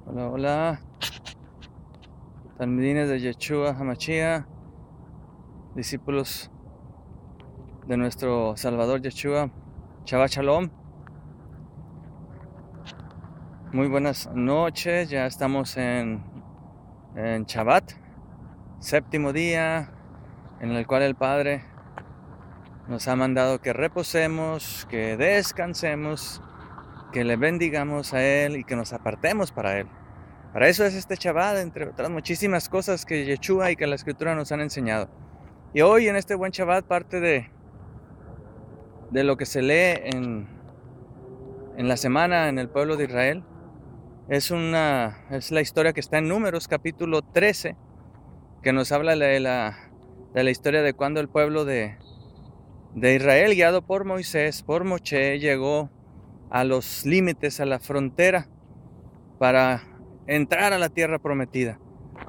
Hola, hola, talmidines de Yeshua HaMashiach, discípulos de nuestro Salvador Yeshua. Shabbat Shalom. Muy buenas noches, ya estamos en Shabbat, séptimo día en el cual el Padre nos ha mandado que reposemos, que descansemos, que le bendigamos a Él y que nos apartemos para Él. Para eso es este Shabbat, entre otras muchísimas cosas que Yeshua y que la Escritura nos han enseñado. Y hoy en este buen Shabbat, parte de lo que se lee en la semana en el pueblo de Israel es la historia que está en Números capítulo 13, que nos habla de la historia de cuando el pueblo de Israel, guiado por Moisés, por Moshe, llegó a los límites, a la frontera para entrar a la tierra prometida.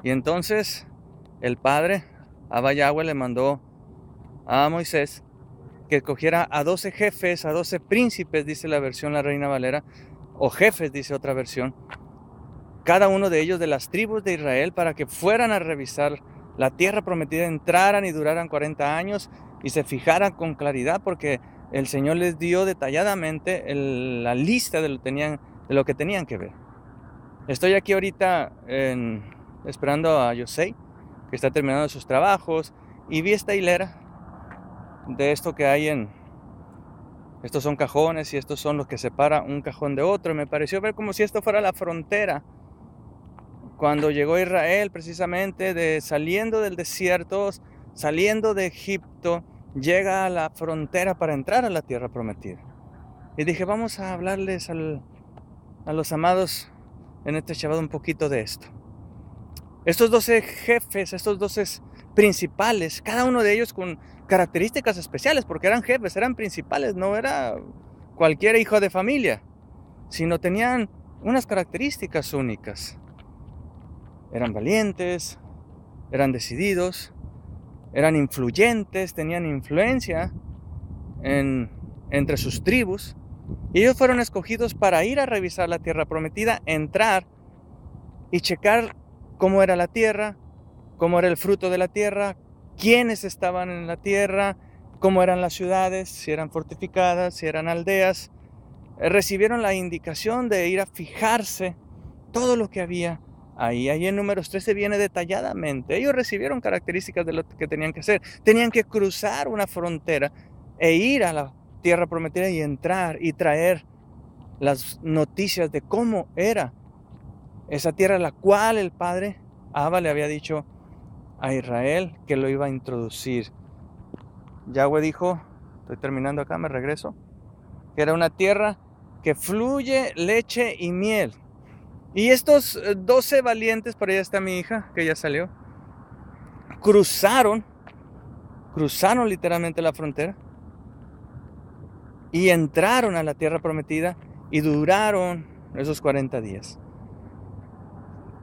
Y entonces el Padre, Abba Yahweh, le mandó a Moisés que cogiera a 12 jefes, a 12 príncipes, dice la versión La Reina Valera, o jefes, dice otra versión, cada uno de ellos de las tribus de Israel, para que fueran a revisar la tierra prometida, entraran y duraran 40 años y se fijaran con claridad, porque el Señor les dio detalladamente la lista de lo que tenían que ver. Estoy aquí ahorita esperando a Yosei, que está terminando sus trabajos, y vi esta hilera de esto que hay estos son cajones y estos son los que separan un cajón de otro. Y me pareció ver como si esto fuera la frontera. Cuando llegó Israel, precisamente saliendo del desierto, saliendo de Egipto, llega a la frontera para entrar a la tierra prometida. Y dije, vamos a hablarles a los amados en este Shabbat un poquito de esto. Estos 12 jefes, estos 12 principales, cada uno de ellos con características especiales, porque eran jefes, eran principales, no era cualquier hijo de familia, sino tenían unas características únicas. Eran valientes, eran decididos, eran influyentes, tenían influencia entre sus tribus, y ellos fueron escogidos para ir a revisar la tierra prometida, entrar y checar cómo era la tierra, cómo era el fruto de la tierra, quiénes estaban en la tierra, cómo eran las ciudades, si eran fortificadas, si eran aldeas. Recibieron la indicación de ir a fijarse todo lo que había ahí. Ahí en Números 13 viene detalladamente. Ellos recibieron características de lo que tenían que hacer. Tenían que cruzar una frontera e ir a la tierra prometida y entrar y traer las noticias de cómo era esa tierra a la cual el padre Abba le había dicho a Israel que lo iba a introducir. Yahweh dijo, estoy terminando acá, me regreso, que era una tierra que fluye leche y miel. Y estos 12 valientes, por allá está mi hija, que ya salió, cruzaron literalmente la frontera y entraron a la tierra prometida y duraron esos 40 días.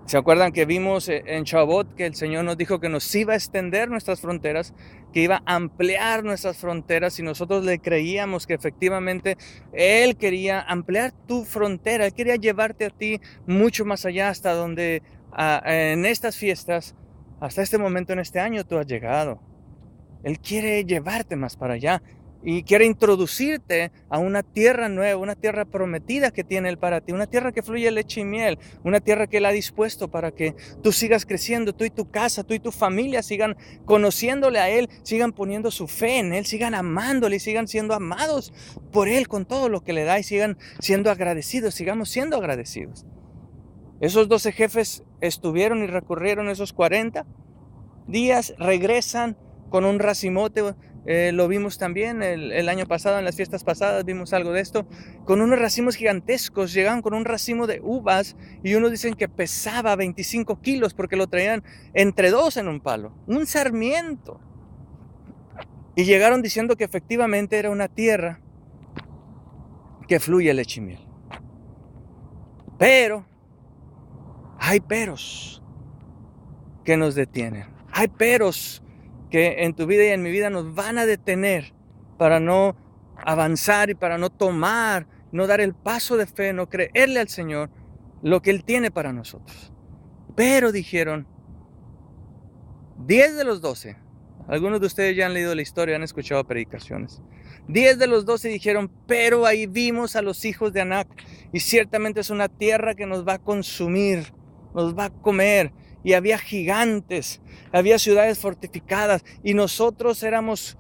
¿Se acuerdan que vimos en Shavuot que el Señor nos dijo que nos iba a extender nuestras fronteras, que iba a ampliar nuestras fronteras, y nosotros le creíamos que efectivamente Él quería ampliar tu frontera, Él quería llevarte a ti mucho más allá, hasta donde en estas fiestas, hasta este momento en este año tú has llegado? Él quiere llevarte más para allá y quiere introducirte a una tierra nueva, una tierra prometida que tiene Él para ti, una tierra que fluye leche y miel, una tierra que Él ha dispuesto para que tú sigas creciendo, tú y tu casa, tú y tu familia sigan conociéndole a Él, sigan poniendo su fe en Él, sigan amándole y sigan siendo amados por Él con todo lo que le da, y sigan siendo agradecidos, sigamos siendo agradecidos. Esos 12 jefes estuvieron y recorrieron esos 40 días, regresan con un racimote. Lo vimos también el año pasado, en las fiestas pasadas vimos algo de esto, con unos racimos gigantescos. Llegaban con un racimo de uvas y unos dicen que pesaba 25 kilos porque lo traían entre dos en un palo, un sarmiento. Y llegaron diciendo que efectivamente era una tierra que fluye leche y miel. Pero hay peros que nos detienen. Hay peros que en tu vida y en mi vida nos van a detener para no avanzar y para no tomar, no dar el paso de fe, no creerle al Señor lo que Él tiene para nosotros. Pero dijeron, 10 de los 12, algunos de ustedes ya han leído la historia, han escuchado predicaciones. 10 de los 12 dijeron, pero ahí vimos a los hijos de Anac, y ciertamente es una tierra que nos va a consumir, nos va a comer. Y había gigantes, había ciudades fortificadas, y nosotros éramos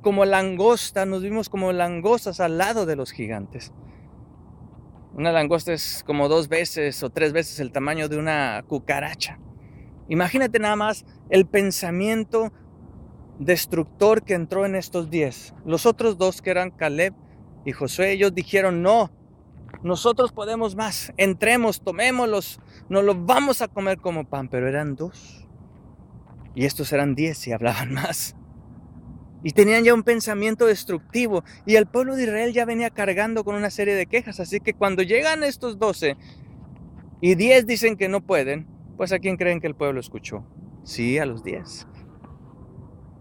como langostas, nos vimos como langostas al lado de los gigantes. Una langosta es como 2 veces o 3 veces el tamaño de una cucaracha. Imagínate nada más el pensamiento destructor que entró en estos 10. Los otros 2, que eran Caleb y Josué, ellos dijeron, no, nosotros podemos más, entremos, tomémoslos, nos los vamos a comer como pan. Pero eran 2 y estos eran 10 y hablaban más. Y tenían ya un pensamiento destructivo, y el pueblo de Israel ya venía cargando con una serie de quejas. Así que cuando llegan estos 12 y 10 dicen que no pueden, pues ¿a quién creen que el pueblo escuchó? Sí, a los 10.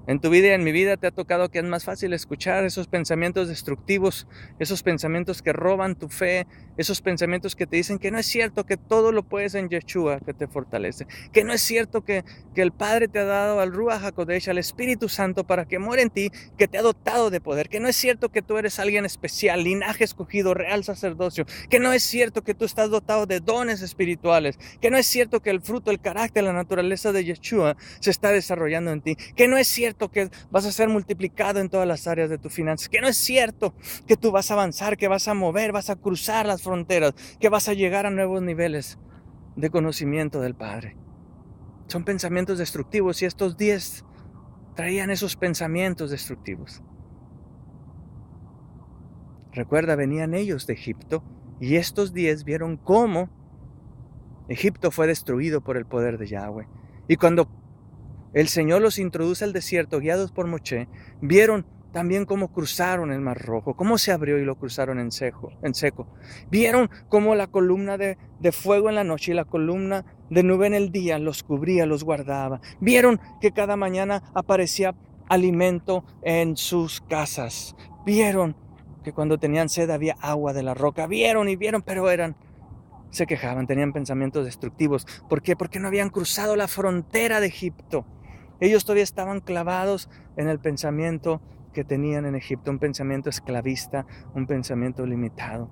En tu vida y en mi vida te ha tocado que es más fácil escuchar esos pensamientos destructivos, esos pensamientos que roban tu fe, esos pensamientos que te dicen que no es cierto, que todo lo puedes en Yeshua que te fortalece, que no es cierto que el Padre te ha dado al Ruach HaKodesh, al Espíritu Santo, para que muera en ti, que te ha dotado de poder, que no es cierto que tú eres alguien especial, linaje escogido, real sacerdocio, que no es cierto que tú estás dotado de dones espirituales, que no es cierto que el fruto, el carácter, la naturaleza de Yeshua se está desarrollando en ti, que no es cierto que vas a ser multiplicado en todas las áreas de tus finanzas, que no es cierto que tú vas a avanzar, que vas a mover, vas a cruzar las fronteras, que vas a llegar a nuevos niveles de conocimiento del Padre. Son pensamientos destructivos, y estos 10 traían esos pensamientos destructivos. Recuerda, venían ellos de Egipto, y estos 10 vieron cómo Egipto fue destruido por el poder de Yahweh. Y cuando el Señor los introduce al desierto, guiados por Moisés, vieron también cómo cruzaron el Mar Rojo, cómo se abrió y lo cruzaron en seco. Vieron cómo la columna de fuego en la noche y la columna de nube en el día los cubría, los guardaba. Vieron que cada mañana aparecía alimento en sus casas. Vieron que cuando tenían sed había agua de la roca. Vieron y vieron, pero se quejaban, tenían pensamientos destructivos. ¿Por qué? Porque no habían cruzado la frontera de Egipto. Ellos todavía estaban clavados en el pensamiento que tenían en Egipto, un pensamiento esclavista, un pensamiento limitado.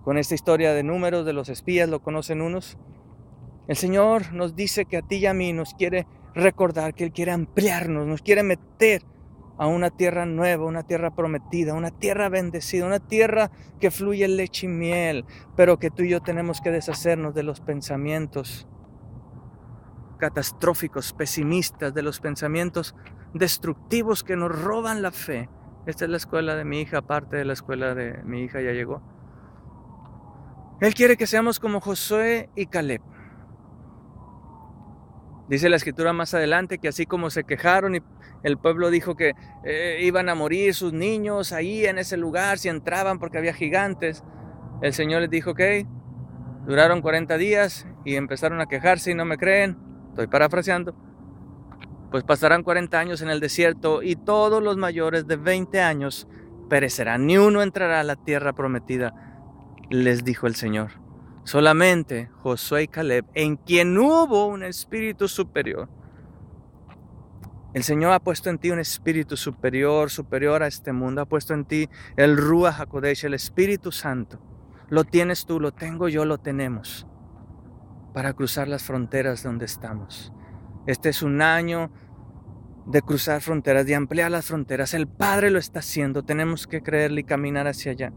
Con esta historia de números de los espías, ¿lo conocen unos? El Señor nos dice que a ti y a mí nos quiere recordar que Él quiere ampliarnos, nos quiere meter a una tierra nueva, una tierra prometida, una tierra bendecida, una tierra que fluye leche y miel, pero que tú y yo tenemos que deshacernos de los pensamientos catastróficos, pesimistas, de los pensamientos destructivos que nos roban la fe. Esta es la escuela de mi hija, aparte de la escuela de mi hija ya llegó. Él quiere que seamos como Josué y Caleb. Dice la escritura más adelante que así como se quejaron y el pueblo dijo que iban a morir sus niños ahí en ese lugar si entraban porque había gigantes, el Señor les dijo que duraron 40 días y empezaron a quejarse y no me creen. Estoy parafraseando. Pues pasarán 40 años en el desierto y todos los mayores de 20 años perecerán. Ni uno entrará a la tierra prometida, les dijo el Señor. Solamente Josué y Caleb, en quien hubo un espíritu superior. El Señor ha puesto en ti un espíritu superior a este mundo. Ha puesto en ti el Ruach HaKodesh, el Espíritu Santo. Lo tienes tú, lo tengo yo, lo tenemos, para cruzar las fronteras donde estamos. Este es un año de cruzar fronteras, de ampliar las fronteras. El Padre lo está haciendo. Tenemos que creerle y caminar hacia allá.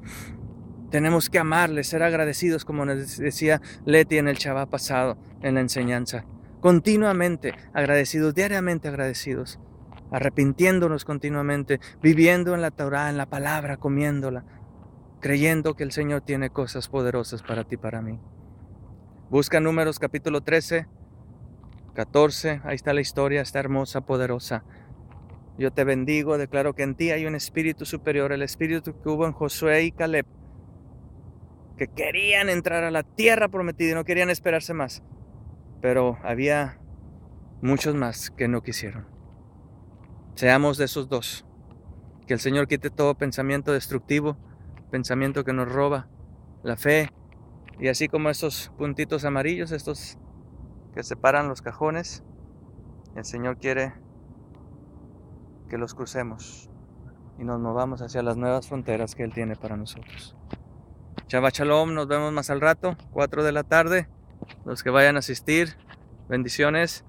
Tenemos que amarle, ser agradecidos, como nos decía Leti en el Shabbat pasado, en la enseñanza. Continuamente agradecidos, diariamente agradecidos, arrepintiéndonos continuamente, viviendo en la Torah, en la palabra, comiéndola, creyendo que el Señor tiene cosas poderosas para ti y para mí. Busca Números capítulo 13, 14, ahí está la historia, está hermosa, poderosa. Yo te bendigo, declaro que en ti hay un espíritu superior, el espíritu que hubo en Josué y Caleb, que querían entrar a la tierra prometida y no querían esperarse más. Pero había muchos más que no quisieron. Seamos de esos 2. Que el Señor quite todo pensamiento destructivo, pensamiento que nos roba la fe, Y así como estos puntitos amarillos, estos que separan los cajones, el Señor quiere que los crucemos y nos movamos hacia las nuevas fronteras que Él tiene para nosotros. Shabbat Shalom, nos vemos más al rato, 4 de la tarde. Los que vayan a asistir, bendiciones.